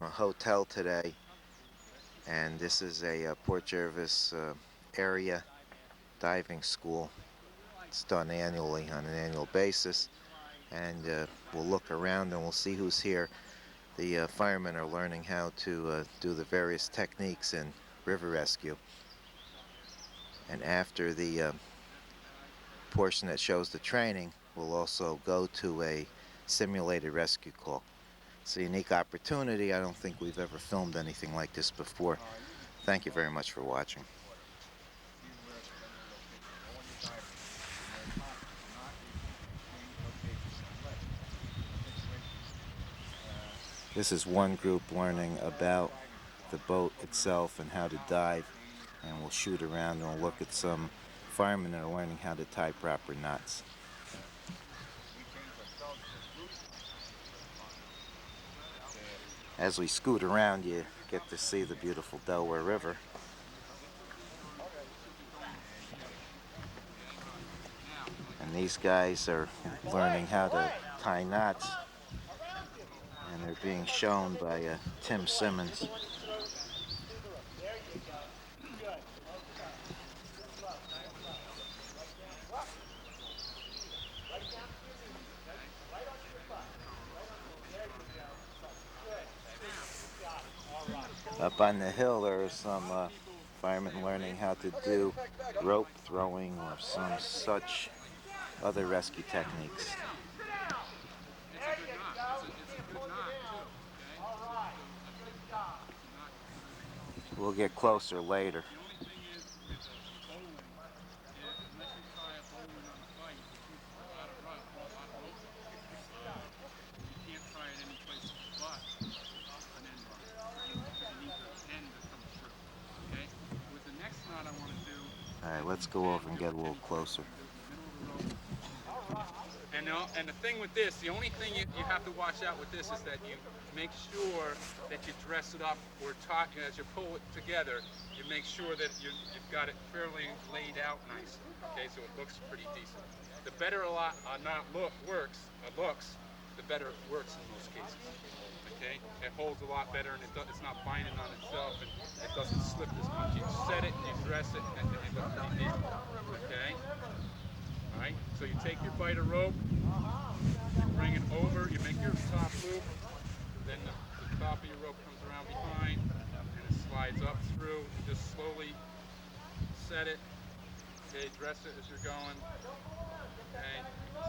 a hotel today, and this is a Port Jervis area diving school. It's done annually on an annual basis, and we'll look around and we'll see who's here. The firemen are learning how to do the various techniques in river rescue, and after the portion that shows the training, we'll also go to a simulated rescue call. It's a unique opportunity. I don't think we've ever filmed anything like this before. Thank you very much for watching. This is one group learning about the boat itself and how to dive, and we'll shoot around and we'll look at some firemen that are learning how to tie proper knots. As we scoot around, you get to see the beautiful Delaware River. And these guys are learning how to tie knots, and they're being shown by Tim Simmons. Up on the hill, there are some firemen learning how to do rope throwing or some such other rescue techniques. We'll get closer later. Alright, let's go over and get a little closer. And the thing with this, the only thing you have to watch out with this is that you make sure that you dress it up or as you pull it together, you make sure that you've got it fairly laid out nice, okay, so it looks pretty decent. The better a knot looks, the better it works in most cases, okay? It holds a lot better and it's not binding on itself and it doesn't slip as much. You set it, you dress it, and it looks pretty decent, okay? Alright, so you take your bite of rope, you bring it over, you make your top loop, then the top of your rope comes around behind, and it slides up through. You just slowly set it, okay, dress it as you're going, okay,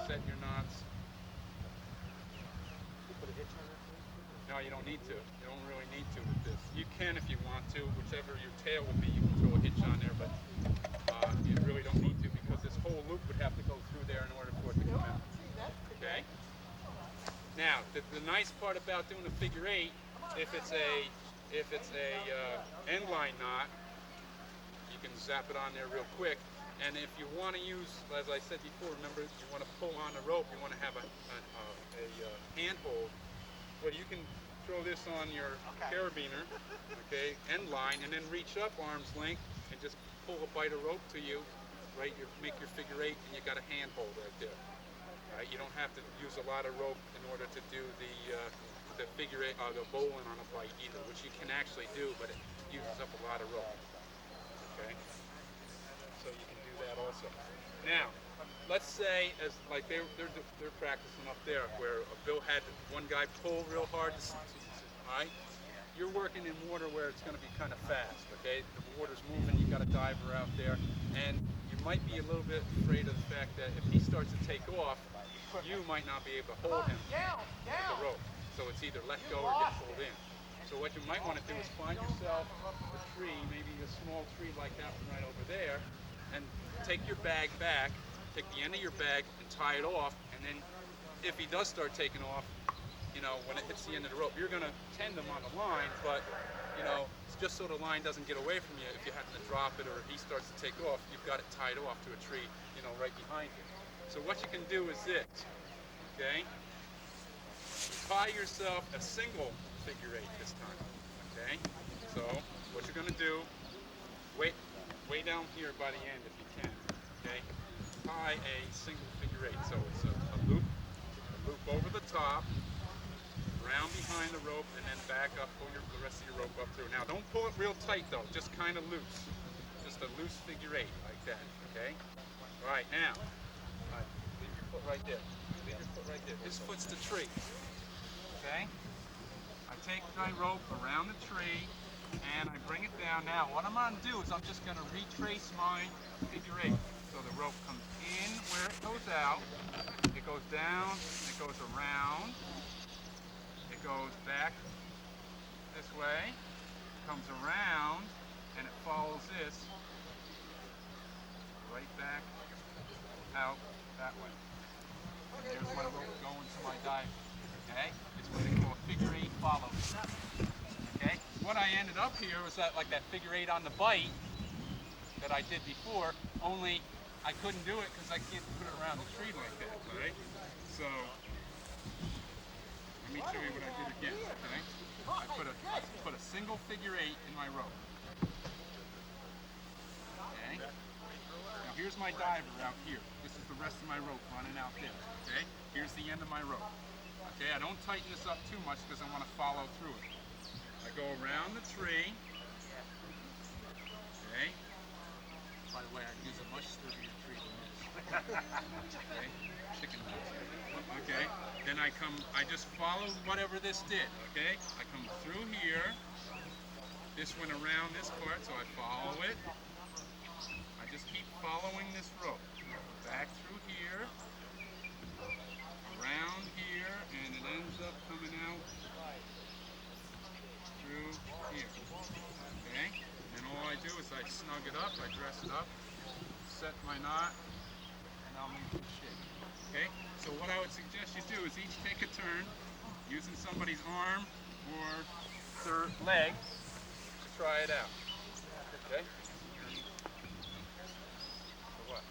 set your knots. No, you don't need to. You don't really need to with this. You can if you want to, whichever your tail would be, you can throw a hitch on there, but you really don't need to because this whole loop would have to go through there in order for it to come out. Okay? Now, the nice part about doing a figure eight, if it's a end line knot, you can zap it on there real quick. And if you want to use, as I said before, remember you want to pull on the rope, you want to have a handhold. Well, you can throw this on your carabiner, okay, end line, and then reach up arm's length and just pull a bite of rope to you, right? You make your figure eight, and you got a handhold right there. Right? You don't have to use a lot of rope in order to do the figure eight, the bowling on a bite either, which you can actually do, but it uses up a lot of rope. Okay, so you can do that also. Now, let's say as like they're practicing up there, where Bill had one guy pull real hard. All right, you're working in water where it's going to be kind of fast. Okay, the water's moving. You got a diver out there, and you might be a little bit afraid of the fact that if he starts to take off, you might not be able to hold him with the rope. So it's either let go or get pulled in. So what you might want to do is find yourself a tree, maybe a small tree like that one right over there, and take your bag back, take the end of your bag and tie it off, and then if he does start taking off, you know, when it hits the end of the rope, you're going to tend him on the line, but, you know, it's just so the line doesn't get away from you. If you happen to drop it or if he starts to take off, you've got it tied off to a tree, you know, right behind you. So what you can do is this, okay? Tie yourself a single figure eight this time, okay? So what you're going to do, way down here by the end if you can, okay? Tie a single figure eight. So it's a loop over the top, around behind the rope, and then back up, pull the rest of your rope up through. Now don't pull it real tight though, just kind of loose. Just a loose figure eight, like that, okay? All right, now, leave your foot right there. Leave your foot right there. His foot's the tree, okay? I take my rope around the tree, and I bring it down. Now, what I'm going to do is I'm just going to retrace my figure eight. So the rope comes in where it goes out, it goes down, it goes around, it goes back this way, comes around, and it follows this right back out that way. And there's my rope going to my dive. Okay? It's what they call a figure eight follow. Okay? What I ended up here was that like that figure eight on the bite that I did before, only I couldn't do it because I can't put it around the tree like that, right? So let me show you what I did again, okay? I put a single figure eight in my rope. Okay? Now here's my diver out here. This is the rest of my rope running out there, okay? Here's the end of my rope. Okay, I don't tighten this up too much because I want to follow through it. I go around the tree. Okay. By the way, I use a much sturdier tree than this. Okay. Chicken nuts. Okay. Then I just follow whatever this did. Okay. I come through here. This went around this part, so I follow it. I just keep following this rope. Back through here. Around here, and it ends up coming out through here. Okay? And all I do is I snug it up, I dress it up, set my knot, and I'll move the shit. Okay? So what I would suggest you do is each take a turn using somebody's arm or their leg to try it out. Okay? For what?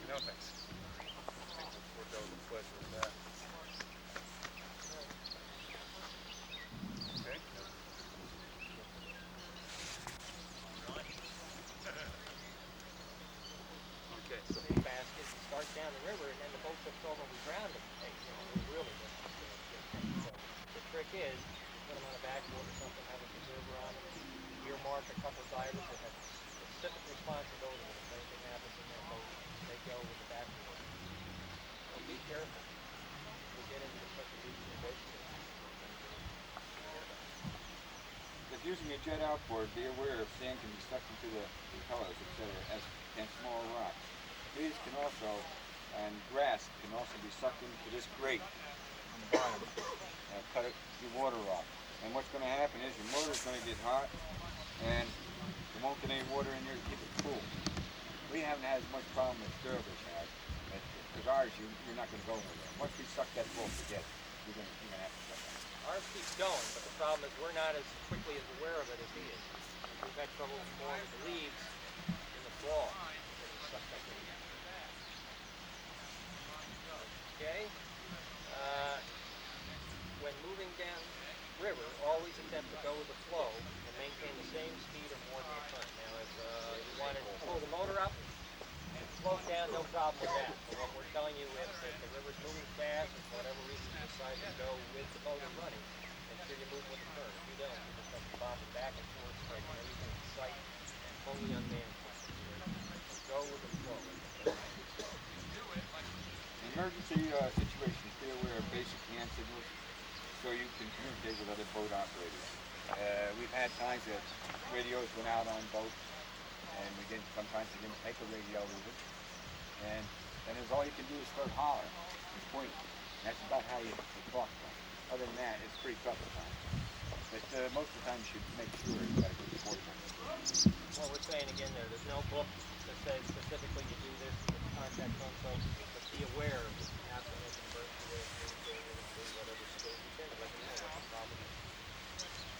No thanks. Forego the pleasure of that. Okay. Okay. So Baskets and start down the river, and then the boat tips over and we drown them. We really don't. So the trick is, you put them on a backboard or something, have a preserver on them, earmark a couple divers that have specific responsibility when if anything happens in their boat, they go with the backboard. So be careful. We get into such a deep situation. If using a jet outboard, be aware of sand can be stuck into the propellers, etc., as can small rocks. Trees can also, and grass can also be sucked into this grate on the bottom, cut the water off. And what's going to happen is your motor's going to get hot, and you won't get any water in there to keep it cool. We haven't had as much problem as Jervis had. Because ours, you're not going to go anywhere. Once we suck that full, forget it. You're going to have to shut down. Ours keeps going, but the problem is we're not as quickly as aware of it as he is. We've had trouble more with the leaves in the fall. Okay? When moving down river, always attempt to go with the flow and maintain the same speed or more than the current. Now, if you want to pull the motor up, slow down, no problem with that. But what we're telling you is that the river's moving fast, and for whatever reason you decide to go with the motor running, make sure you move with the current. If you don't, you just have to bob it back and forth, striking everything in sight, and totally unmanageable. So go with the flow. In emergency situations, be aware of basic hand signals so you can communicate with other boat operators. We've had times that radios went out on boats, and sometimes we didn't take a radio even. And then all you can do is start hollering and pointing. That's about how you talk to them. Other than that, it's pretty tough at times. But most of the time you should make sure you've got a good support system. What we're saying again there's no book that says specifically you do this with contact so but be aware of if you have to make an emergency way of communicating with whatever skills you can, let them know what the problem is.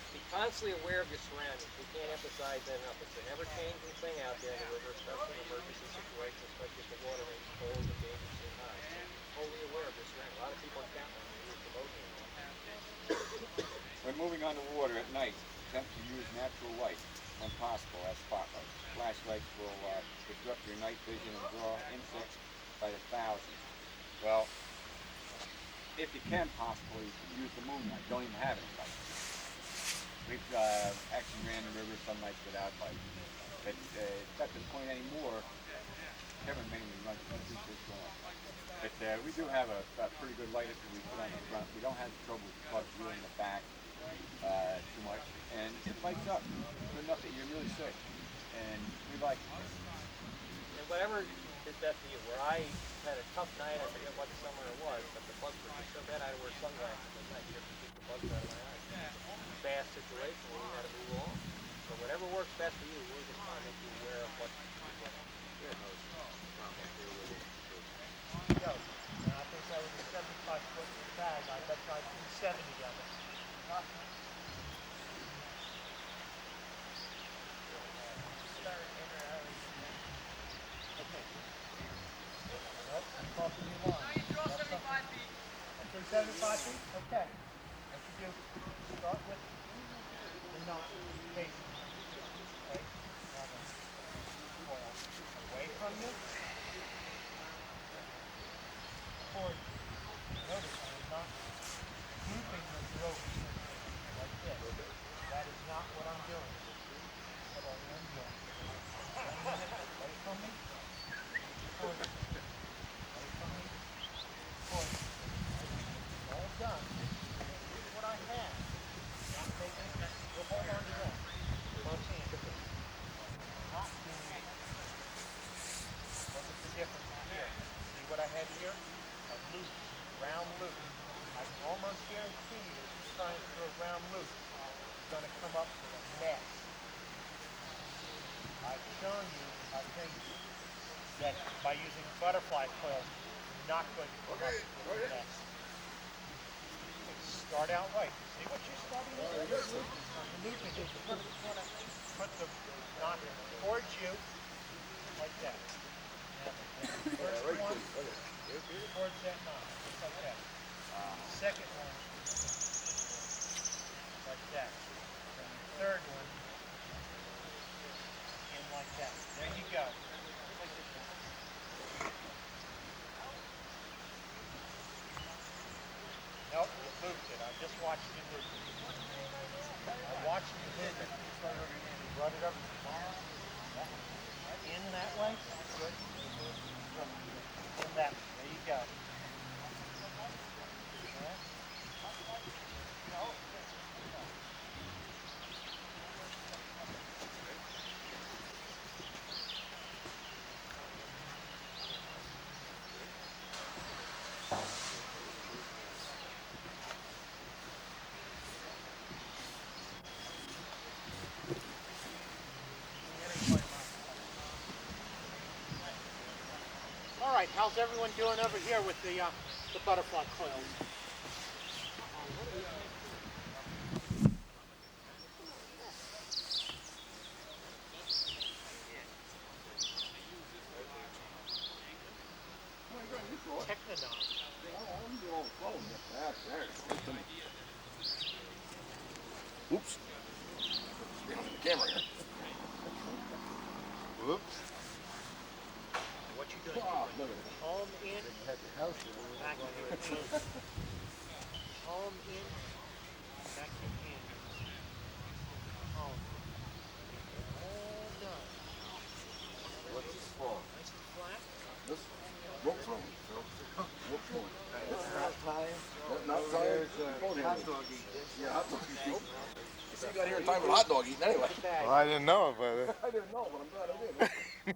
Be constantly aware of your surroundings. We can't emphasize that enough. It's an ever-changing thing out there in the river, especially in emergency situations, especially if the water is cold and dangerously high. So be totally aware of your surroundings. A lot of people are counting on you to use the boat anymore. When moving on the water at night, attempt to use natural light when possible as spotlights. Flashlights will disrupt your night vision and draw insects by the thousands. Well, if you can possibly use the moonlight, don't even have any light. We've actually ran the river some nights without light. But it's not to the point anymore. Kevin mainly runs the features going. But we do have a pretty good light that we put on the front. We don't have trouble with the plugs really in the back too much. And it lights up good enough that you're really safe. And we like it. And whatever is best for you. Where I had a tough night, I forget what summer it was, but the bugs were just so bad I had to wear sunglasses at night just to keep the bugs out of my eyes. Fast situation where we had to move on. So whatever works best for you, we're just trying to make you aware of what you're getting. Yo, I think that was a 75-foot bag. I bet I threw 70 of it. Okay. Nope, I'm talking you line. I threw 75 feet? Okay. What you do, start with the knot facing. Okay? Now then, coil away from you. Forward. Notice I am not looping the rope like this. That is not what I'm doing. What I am doing. 1 minute away from me. Forward. Away from me. Forward. All done. Here's what I have. Not taking it. You'll hold on to that. Both hands. Not doing it. Look at the difference here. See what I have here? A loop, round loop. I can almost guarantee you if you're trying to throw a round loop, it's going to come up with a mess. I've shown you, I think, that by using butterfly coils, you're not going to come up with a mess. Start out right. See what you're starting with? The looping is put the knot towards you, like that. Now, first one, towards that knot, just like that. Second one, like that. And the third one, in like that. There you go. Nope, you looped it. I just watched you loop it. I watched you loop it. You brought it up. In that way. Good. In that. There you go. All right, how's everyone doing over here with the butterfly coils? Technonom. Oops. Behind the camera here. Whoops. What you doing? Palm in, back to your hands. Palm in, back to your hands. Palm. All done. What's this for? Nice and flat. This rope throw. Rope throw. Not time. Not time. Hot dog eating. Yeah, hot dog eating. You see, you got here in time for hot dog eating anyway. Well, I didn't know about it. I didn't know, but I'm glad I did.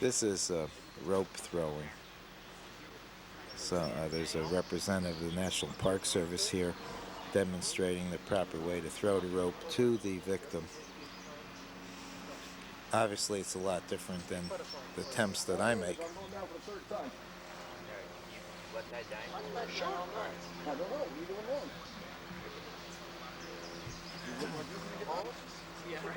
This is rope throwing. So there's a representative of the National Park Service here demonstrating the proper way to throw the rope to the victim. Obviously, it's a lot different than the attempts that I make. I'm going down for the third time. Let that die. I don't know. What are you doing wrong? Yeah, right.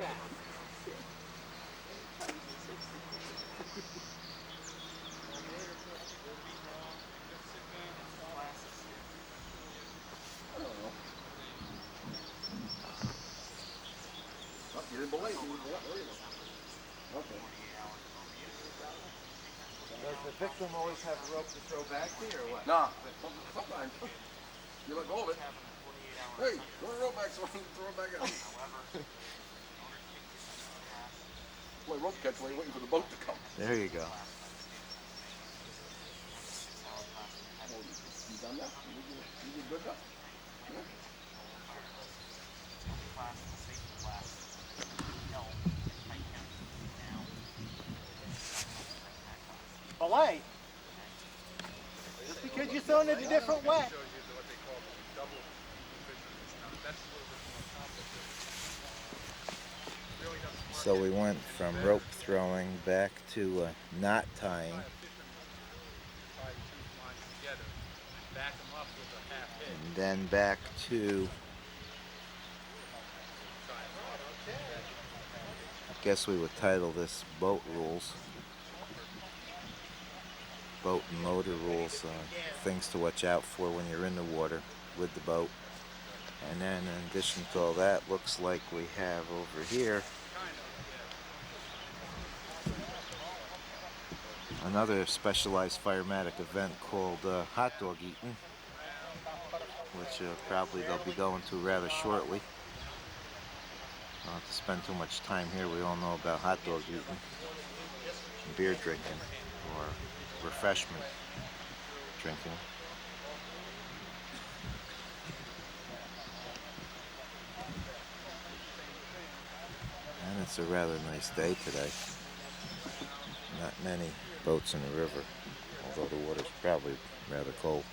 I don't know. Oh, you didn't believe me. Okay. Does the victim always have a rope to throw back to you or what? Nah, sometimes you let go of it. Hey, throw the rope back so I can throw it back out. Play rope catch while you're waiting for the boat to come. There you go. You done that? You did good enough? Yeah. Belay? Just because you're throwing it a different way. Shows you what they call double fisherman's knot. That's a little bit more complicated. Really doesn't work. So we went from rope throwing back to knot tying. Tie two lines together, back them up with a half hitch. And then back to, I guess we would title this Boat Rules. Boat and motor rules, things to watch out for when you're in the water with the boat. And then in addition to all that, looks like we have over here another specialized firematic event called hot dog eating, which probably they'll be going to rather shortly. Don't have to spend too much time here. We all know about hot dog eating and beer drinking, or refreshment drinking. And it's a rather nice day today. Not many boats in the river, although the water's probably rather cold.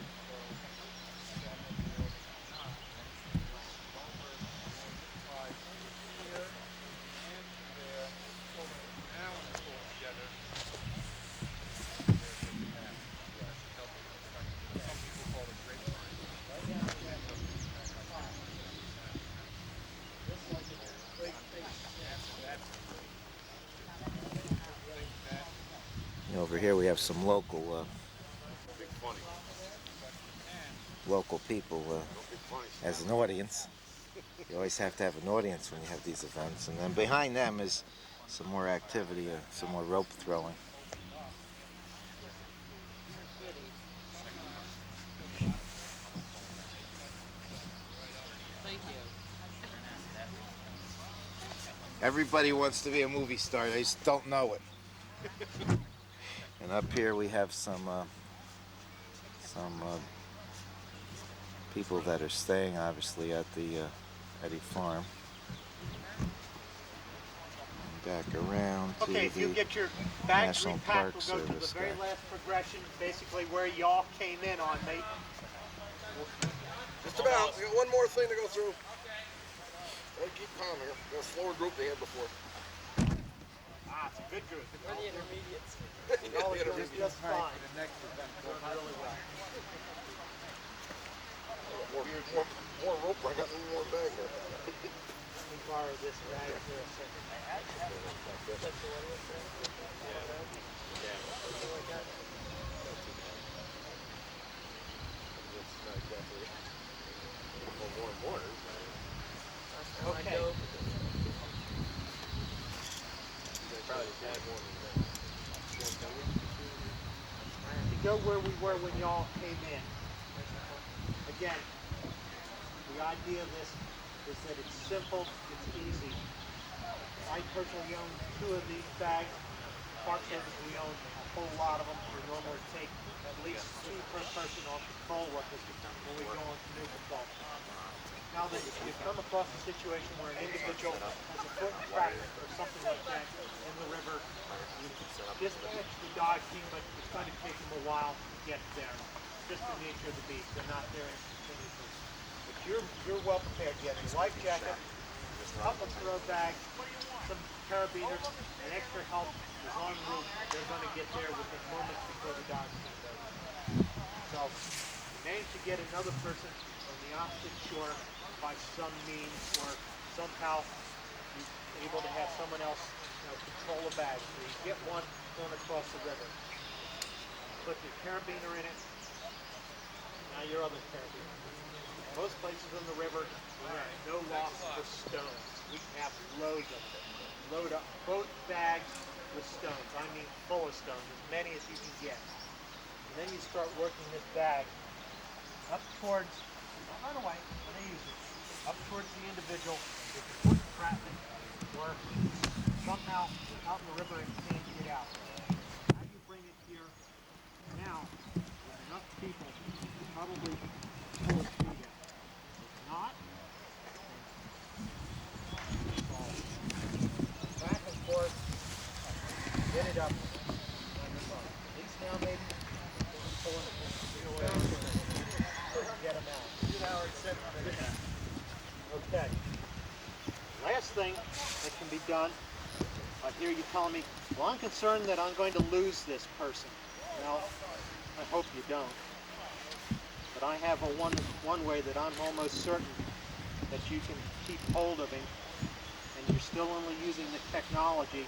Over here we have some local people as an audience. You always have to have an audience when you have these events. And then behind them is some more activity, some more rope throwing. Everybody wants to be a movie star, they just don't know it. And up here we have some people that are staying, obviously, at the Eddy Farm. And back around to Okay, if you the get your bags National repacked, Park we'll go to the Service very guy. last progression, basically where y'all came in on, mate. Just about. We got one more thing to go through. Gotta keep calm here. Got a slower group than you had before. Ah, it's a good group. We're the intermediates. Y'all are doing just fine. More rope. I got one more bag here. Let me borrow this bag for a second. Okay. To go where we were when y'all came in. Again, the idea of this is that it's simple, it's easy. I personally own 2 of these bags. Park Service, we own a whole lot of them. We normally take at least 2 per person on patrol workers when we go on canoe patrol. Now that you've come across a situation where an individual has a foot fracture or something like that in the river, you dispatch the dive team, but it's going to take them a while to get there. Just the nature of the beast. They're not there instantaneously. But you're well prepared. You have your life jacket, a couple throw bags, some carabiners, and extra help is en route. They're going to get there within moments before the dive team does. So you manage to get another person on the opposite shore by some means, or somehow you're able to have someone else control a bag. So you get one going across the river. Put your carabiner in it. Now your other carabiner. Most places on the river, we have no loss for stones. We have loads of them. load up both bags with stones. I mean full of stones, as many as you can get. And then you start working this bag up towards, not right away, when I use it, up towards the individual with the foot trapping, or somehow out in the river and can't get out. Now you bring it here. Now, with enough people, probably pull its feet out. If not, back and forth, get it up. At least now maybe pulling get them out. Okay. Last thing that can be done, I hear you telling me, well, I'm concerned that I'm going to lose this person. Well, I hope you don't. But I have one way that I'm almost certain that you can keep hold of him, and you're still only using the technology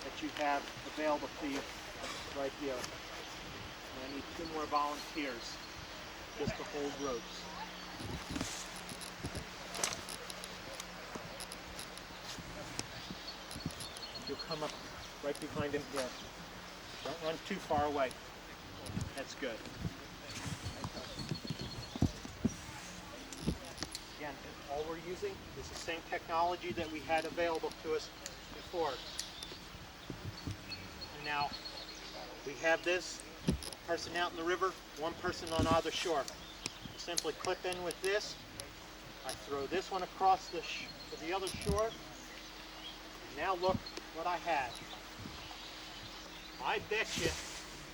that you have available to you right here. And I need 2 more volunteers just to hold ropes. You'll come up right behind him here. Don't run too far away. That's good. Again, all we're using is the same technology that we had available to us before. And now we have this person out in the river, 1 person on either shore. Simply clip in with this. I throw this one across to the other shore. And now look what I have. I bet you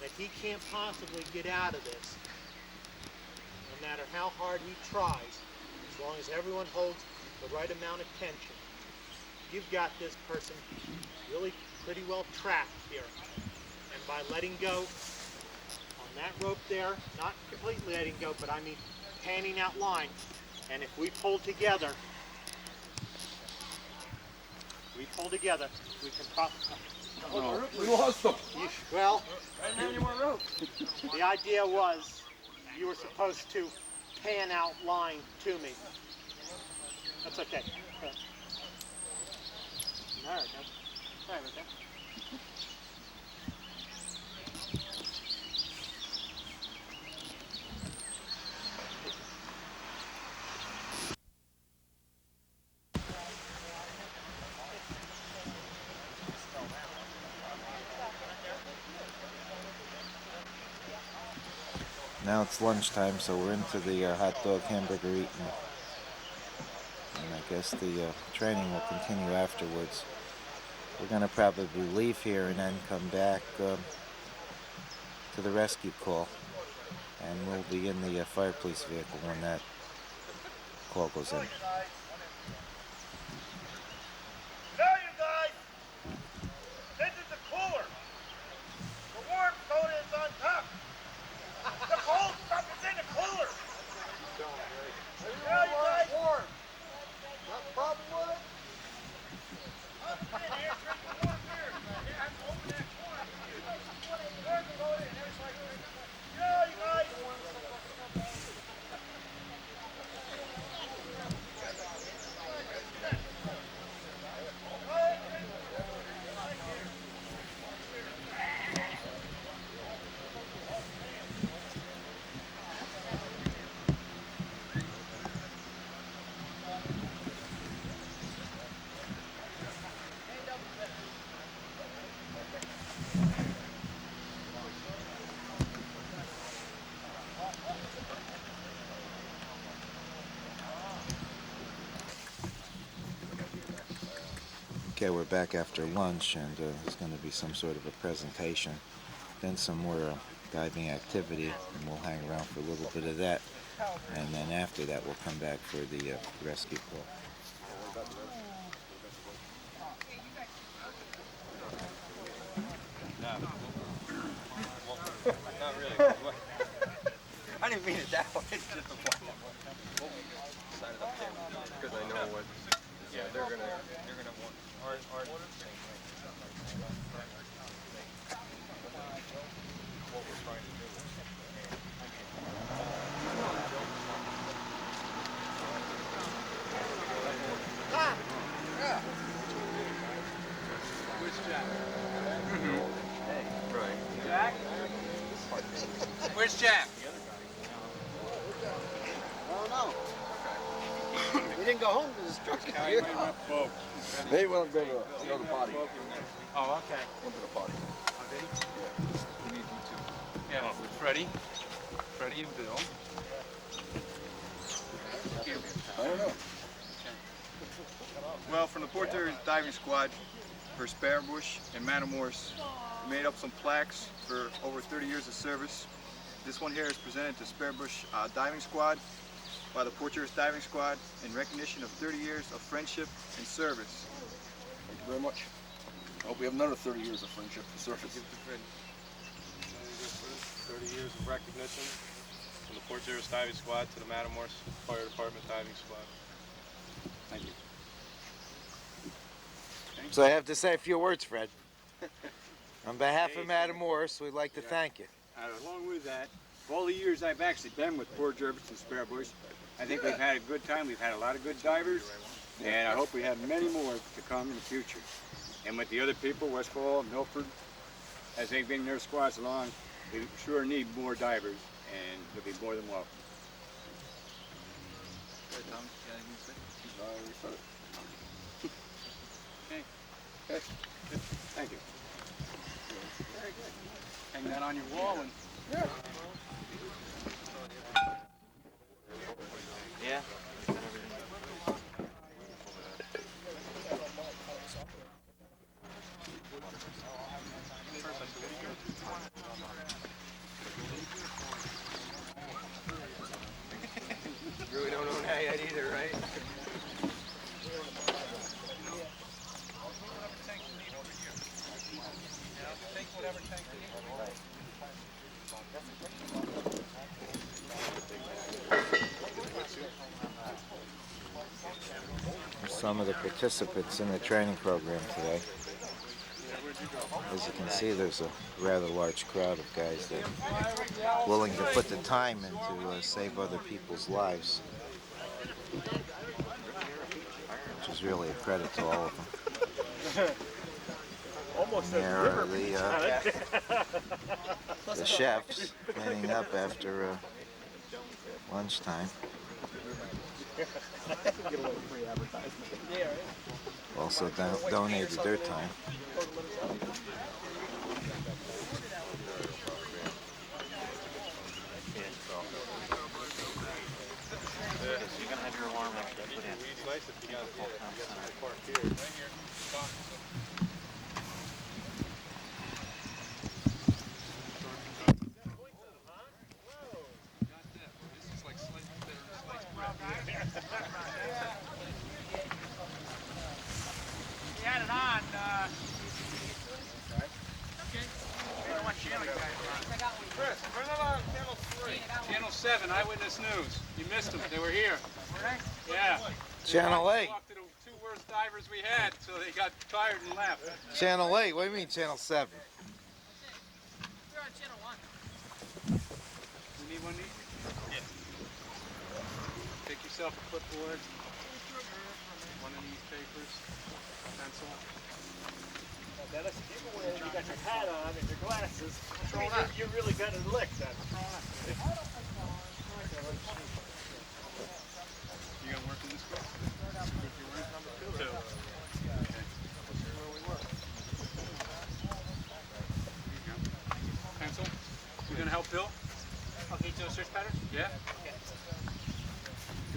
that he can't possibly get out of this, no matter how hard he tries, as long as everyone holds the right amount of tension. You've got this person really pretty well trapped here. And by letting go on that rope there, not completely letting go, but I mean panning out line, and if we pull together, we can pop. No, we lost them. Well, the idea was you were supposed to pan out line to me. That's okay. All right, then. Sorry about that. Now it's lunchtime, so we're into the hot dog hamburger eating. And I guess the training will continue afterwards. We're going to probably leave here and then come back to the rescue call. And we'll be in the fire police vehicle when that call goes in. Okay, we're back after lunch, and there's going to be some sort of a presentation, then some more diving activity, and we'll hang around for a little bit of that, and then after that we'll come back for the rescue call. Not really. I didn't mean it that way. It's just a plan. Sign it up there because I know what. Yeah, they're gonna want ours the same way. What we're trying to do is. Where's Jack? We didn't go home because his truck's How you might boat. They went to go to the potty. Oh, okay. Went to the potty. Oh, did he? We need you too. Yeah, with Freddie and Bill. I don't know. Well, from the Port Jervis Diving Squad for Sparebush and Matamoros, we made up some plaques for over 30 years of service. This one here is presented to Sparebush Diving Squad by the Port Jervis Diving Squad in recognition of 30 years of friendship and service. Thank you very much. I hope we have another 30 years of friendship and service. 30 years of recognition from the Port Jervis Diving Squad to the Matamoros Fire Department Diving Squad. Thank you. So I have to say a few words, Fred. On behalf of Matamoros, we'd like to thank you. Along with that, for all the years I've actually been with Port Jervis and Sparebush, I think we've had a good time. We've had a lot of good divers, and I hope we have many more to come in the future. And with the other people, Westfall, Milford, as they've been their squads along, we sure need more divers, and they'll be more than welcome. Okay. Thank you. Very good. Hang that on your wall and. Yeah. You really don't own that yet either, right? Take whatever tank you need. Some of the participants in the training program today. As you can see, there's a rather large crowd of guys that are willing to put the time in to save other people's lives, which is really a credit to all of them. Almost And there are the chefs cleaning up after lunchtime. Also donated their time. So you're gonna have your alarm actually put in. It's nice if you got a park here. We had it on. Okay. I don't want channel you guys on. Chris, turn it on channel 3. Channel 7, Eyewitness News. You missed them. They were here. Yeah. Channel 8. Talked to the two worst divers we had, so they got tired and left. Channel 8. What do you mean Channel 7? We're on channel 1. You need one of these? Yeah. Take yourself a clipboard, one of these papers, pencil. Dennis, if you go in, you got your hat on and your glasses. You really got it licked then. You gonna work in this group? Number 2. Okay. Where we work. There you go. Pencil. You gonna help Bill? Okay, do a search pattern? Yeah?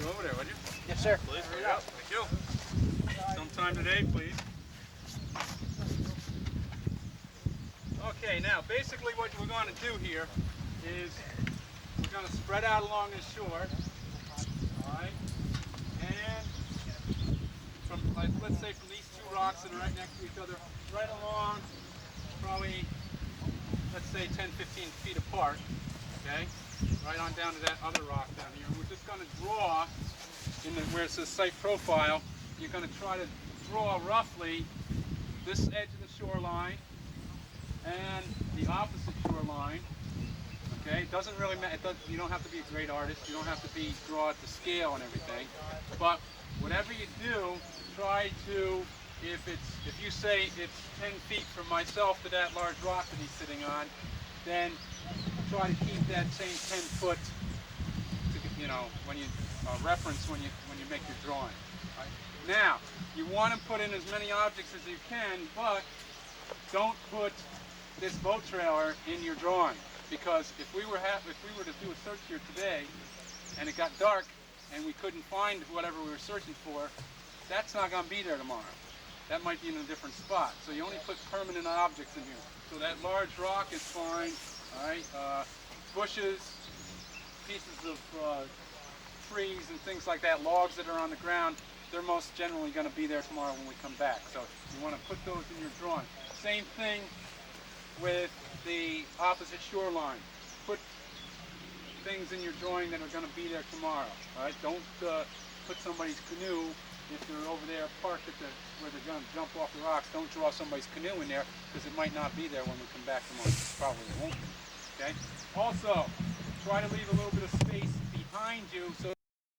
Go over there, would you? Yes, sir. Please. Hurry up. Thank you. Sometime today, please. Okay, now basically what we're going to do here is we're going to spread out along this shore. Alright? And from, like, let's say from these two rocks that are right next to each other, right along probably, let's say 10-15 feet apart. Okay? Right on down to that other rock down here. And we're just going to draw, in the, where it says site profile, you're going to try to draw roughly this edge of the shoreline and the opposite shoreline. Okay, it doesn't really matter. You don't have to be a great artist. You don't have to draw at the scale and everything. But whatever you do, try to, if you say it's 10 feet from myself to that large rock that he's sitting on, then try to keep that same 10 foot, you know, when you reference when you make your drawing. Right? Now, you want to put in as many objects as you can, but don't put this boat trailer in your drawing, because if we were to do a search here today and it got dark and we couldn't find whatever we were searching for, that's not going to be there tomorrow. That might be in a different spot. So you only put permanent objects in here. So that large rock is fine. All right, bushes, pieces of trees and things like that, logs that are on the ground, they're most generally going to be there tomorrow when we come back. So you want to put those in your drawing. Same thing with the opposite shoreline. Put things in your drawing that are going to be there tomorrow. All right, don't put somebody's canoe if they're over there parked at where they're going to jump off the rocks. Don't draw somebody's canoe in there, because it might not be there when we come back tomorrow. Probably won't be. Okay. Also, try to leave a little bit of space behind you so